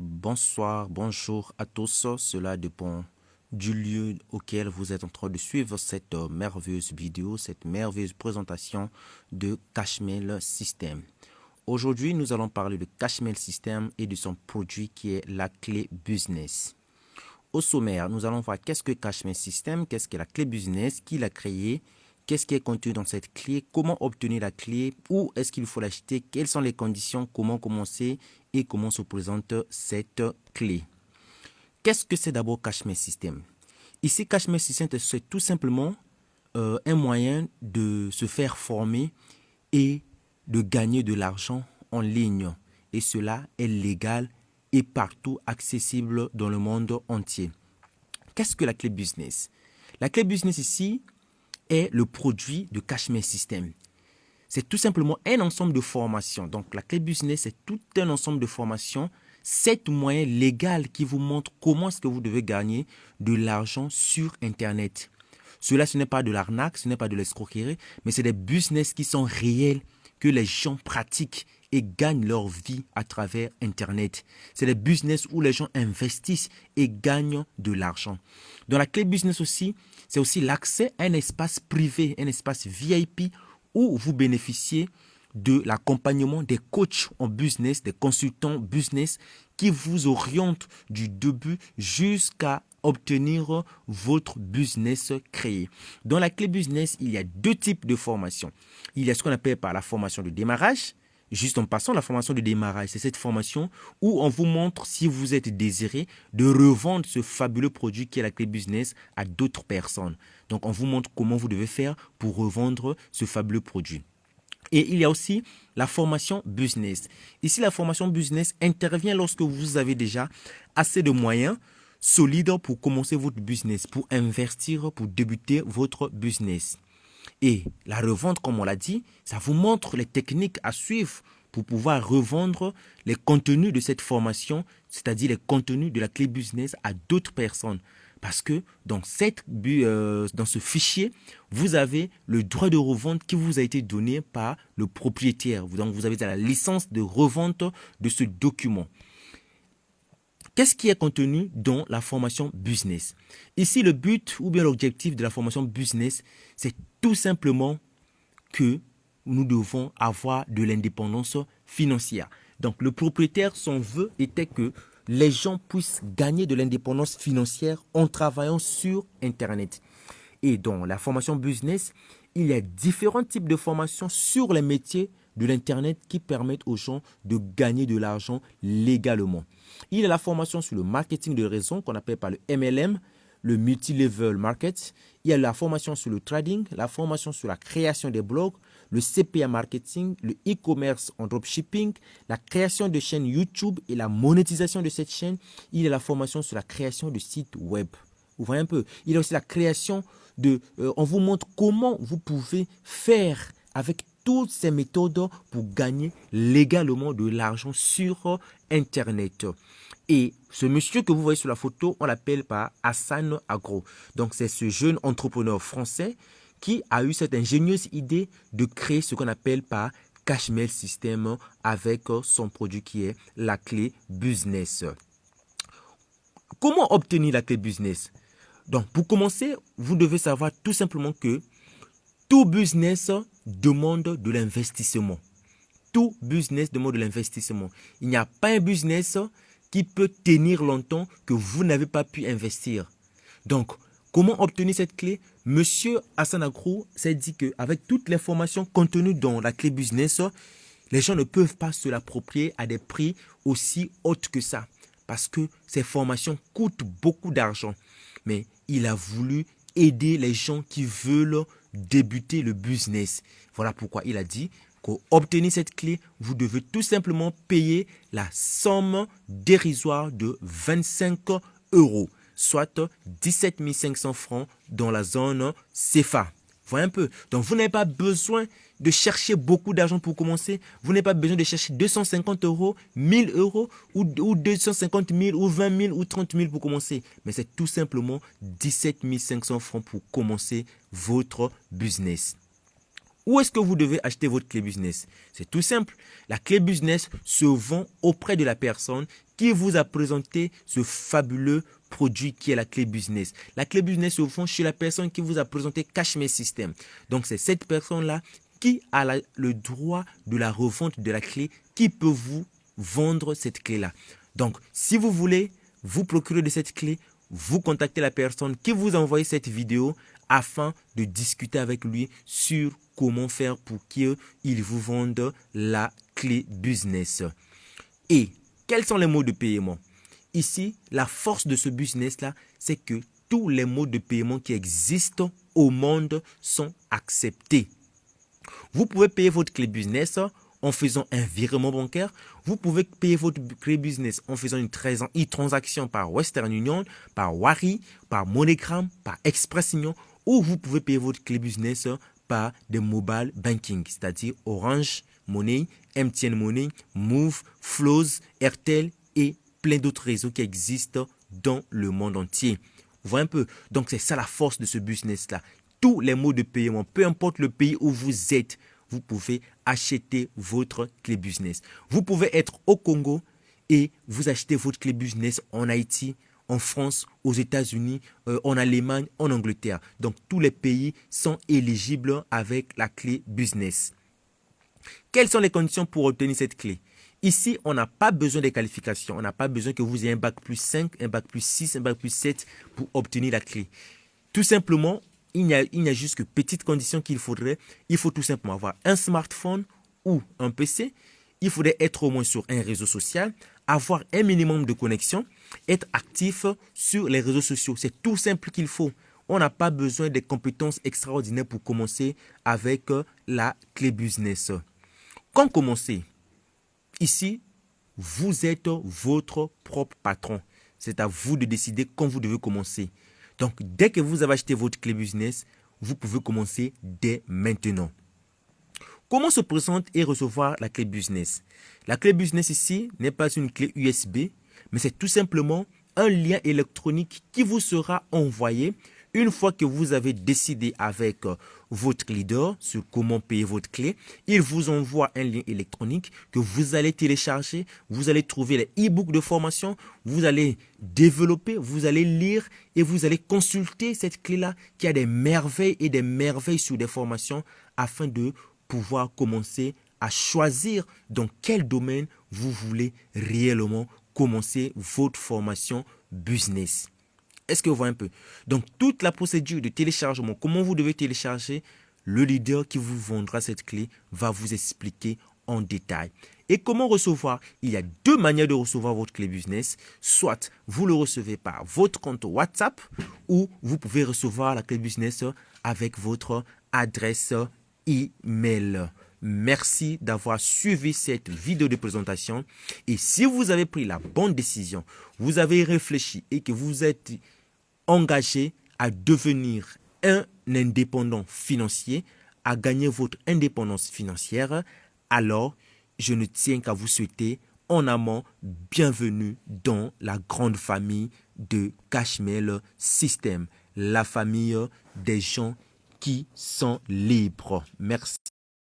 Bonsoir, bonjour à tous. Cela dépend du lieu auquel vous êtes en train de suivre cette merveilleuse vidéo, cette merveilleuse présentation de Cashmail System. Aujourd'hui, nous allons parler de Cashmail System et de son produit qui est la clé business. Au sommaire, nous allons voir qu'est-ce que Cashmail System, qu'est-ce que la clé business, qui l'a créée, qu'est-ce qui est contenu dans cette clé, comment obtenir la clé, où est-ce qu'il faut l'acheter, quelles sont les conditions, comment commencer et comment se présente cette clé. Qu'est-ce que c'est d'abord Cashmail System? Ici, Cashmail System, c'est tout simplement un moyen de se faire former et de gagner de l'argent en ligne. Et cela est légal et partout accessible dans le monde entier. Qu'est-ce que la clé business? La clé business ici est le produit de Cashmail System. C'est tout simplement un ensemble de formations. Donc la clé business, c'est tout un ensemble de formations, 7 moyens légaux qui vous montrent comment est-ce que vous devez gagner de l'argent sur Internet. Cela, ce n'est pas de l'arnaque, ce n'est pas de l'escroquerie, mais c'est des business qui sont réels, que les gens pratiquent et gagnent leur vie à travers Internet. C'est des business où les gens investissent et gagnent de l'argent. Dans la clé business aussi, c'est aussi l'accès à un espace privé, un espace VIP où vous bénéficiez de l'accompagnement des coachs en business, des consultants business qui vous orientent du début jusqu'à obtenir votre business créé. Dans la clé business, il y a 2 types de formations. Il y a ce qu'on appelle par la formation de démarrage. Juste en passant, la formation de démarrage, c'est cette formation où on vous montre, si vous êtes désiré, de revendre ce fabuleux produit qui est la clé business à d'autres personnes. Donc, on vous montre comment vous devez faire pour revendre ce fabuleux produit. Et il y a aussi la formation business. Ici, la formation business intervient lorsque vous avez déjà assez de moyens solides pour commencer votre business, pour investir, pour débuter votre business. Et la revente, comme on l'a dit, ça vous montre les techniques à suivre pour pouvoir revendre les contenus de cette formation, c'est-à-dire les contenus de la clé business à d'autres personnes. Parce que dans ce fichier, vous avez le droit de revente qui vous a été donné par le propriétaire. Donc, vous avez la licence de revente de ce document. Qu'est-ce qui est contenu dans la formation business? Ici, le but ou bien l'objectif de la formation business, c'est tout simplement que nous devons avoir de l'indépendance financière. Donc, le propriétaire, son vœu était que les gens puissent gagner de l'indépendance financière en travaillant sur Internet. Et dans la formation business, il y a différents types de formations sur les métiers de l'Internet qui permettent aux gens de gagner de l'argent légalement. Il y a la formation sur le marketing de réseau qu'on appelle par le MLM, le multi-level market. Il y a la formation sur le trading, la formation sur la création des blogs, le CPA marketing, le e-commerce en dropshipping, la création de chaînes YouTube et la monétisation de cette chaîne. Il y a la formation sur la création de sites web. Vous voyez un peu. Il y a aussi la création de... on vous montre comment vous pouvez faire avec toutes ces méthodes pour gagner légalement de l'argent sur Internet. Et ce monsieur que vous voyez sur la photo, on l'appelle par Hassan Agro. Donc, c'est ce jeune entrepreneur français qui a eu cette ingénieuse idée de créer ce qu'on appelle par Cashmail System avec son produit qui est la clé business. Comment obtenir la clé business? Donc, pour commencer, vous devez savoir tout simplement que tout business demande de l'investissement. Tout business demande de l'investissement. Il n'y a pas un business qui peut tenir longtemps que vous n'avez pas pu investir. Donc, comment obtenir cette clé? Monsieur Hassan Agro s'est dit qu'avec toutes les formations contenues dans la clé business, les gens ne peuvent pas se l'approprier à des prix aussi hauts que ça. Parce que ces formations coûtent beaucoup d'argent. Mais il a voulu aider les gens qui veulent débuter le business. Voilà pourquoi il a dit pour obtenir cette clé, vous devez tout simplement payer la somme dérisoire de 25 €, soit 17 500 francs dans la zone CFA. Voyez un peu. Donc, vous n'avez pas besoin de chercher beaucoup d'argent pour commencer. Vous n'avez pas besoin de chercher 250 €, 1000 € ou 250 000 ou 20 000 ou 30 000 pour commencer. Mais c'est tout simplement 17 500 francs pour commencer votre business. Où est-ce que vous devez acheter votre clé business? C'est tout simple. La clé business se vend auprès de la personne qui vous a présenté ce fabuleux produit qui est la clé business. La clé business se vend chez la personne qui vous a présenté Cashmere System. Donc, c'est cette personne-là qui a le droit de la revente de la clé, qui peut vous vendre cette clé-là. Donc, si vous voulez vous procurer de cette clé, vous contactez la personne qui vous a envoyé cette vidéo afin de discuter avec lui sur comment faire pour qu'il vous vende la clé business. Et quels sont les modes de paiement? Ici, la force de ce business-là, c'est que tous les modes de paiement qui existent au monde sont acceptés. Vous pouvez payer votre clé business en faisant un virement bancaire. Vous pouvez payer votre clé business en faisant une transaction par Western Union, par Wari, par MoneyGram, par Express Union, ou vous pouvez payer votre clé business par des mobile banking, c'est-à-dire Orange Money, MTN Money, Move, Flows, Airtel et plein d'autres réseaux qui existent dans le monde entier. Vous voyez un peu? Donc, c'est ça la force de ce business-là. Tous les modes de paiement, peu importe le pays où vous êtes, vous pouvez acheter votre clé business. Vous pouvez être au Congo et vous achetez votre clé business en Haïti, en France, aux États-Unis, en Allemagne, en Angleterre. Donc, tous les pays sont éligibles avec la clé business. Quelles sont les conditions pour obtenir cette clé? Ici, on n'a pas besoin des qualifications. On n'a pas besoin que vous ayez un bac plus 5, un bac plus 6, un bac plus 7 pour obtenir la clé. Tout simplement, il n'y a juste que petites conditions qu'il faudrait. Il faut tout simplement avoir un smartphone ou un PC. Il faudrait être au moins sur un réseau social, avoir un minimum de connexion, être actif sur les réseaux sociaux. C'est tout simple qu'il faut. On n'a pas besoin de compétences extraordinaires pour commencer avec la clé business. Quand commencer? Ici, vous êtes votre propre patron. C'est à vous de décider quand vous devez commencer. Donc, dès que vous avez acheté votre clé business, vous pouvez commencer dès maintenant. Comment se présente et recevoir la clé business? La clé business ici n'est pas une clé USB, mais c'est tout simplement un lien électronique qui vous sera envoyé une fois que vous avez décidé avec votre leader sur comment payer votre clé. Il vous envoie un lien électronique que vous allez télécharger. Vous allez trouver les e-books de formation. Vous allez développer, vous allez lire et vous allez consulter cette clé-là qui a des merveilles et des merveilles sur des formations afin de pouvoir commencer à choisir dans quel domaine vous voulez réellement commencer votre formation business. Est-ce que vous voyez un peu? Donc, toute la procédure de téléchargement, comment vous devez télécharger, le leader qui vous vendra cette clé va vous expliquer en détail. Et comment recevoir? Il y a deux manières de recevoir votre clé business. Soit vous le recevez par votre compte WhatsApp ou vous pouvez recevoir la clé business avec votre adresse email. Merci d'avoir suivi cette vidéo de présentation. Et si vous avez pris la bonne décision, vous avez réfléchi et que vous êtes engagé à devenir un indépendant financier, à gagner votre indépendance financière, alors je ne tiens qu'à vous souhaiter en amont bienvenue dans la grande famille de Cashmere System, la famille des gens qui sont libres. Merci.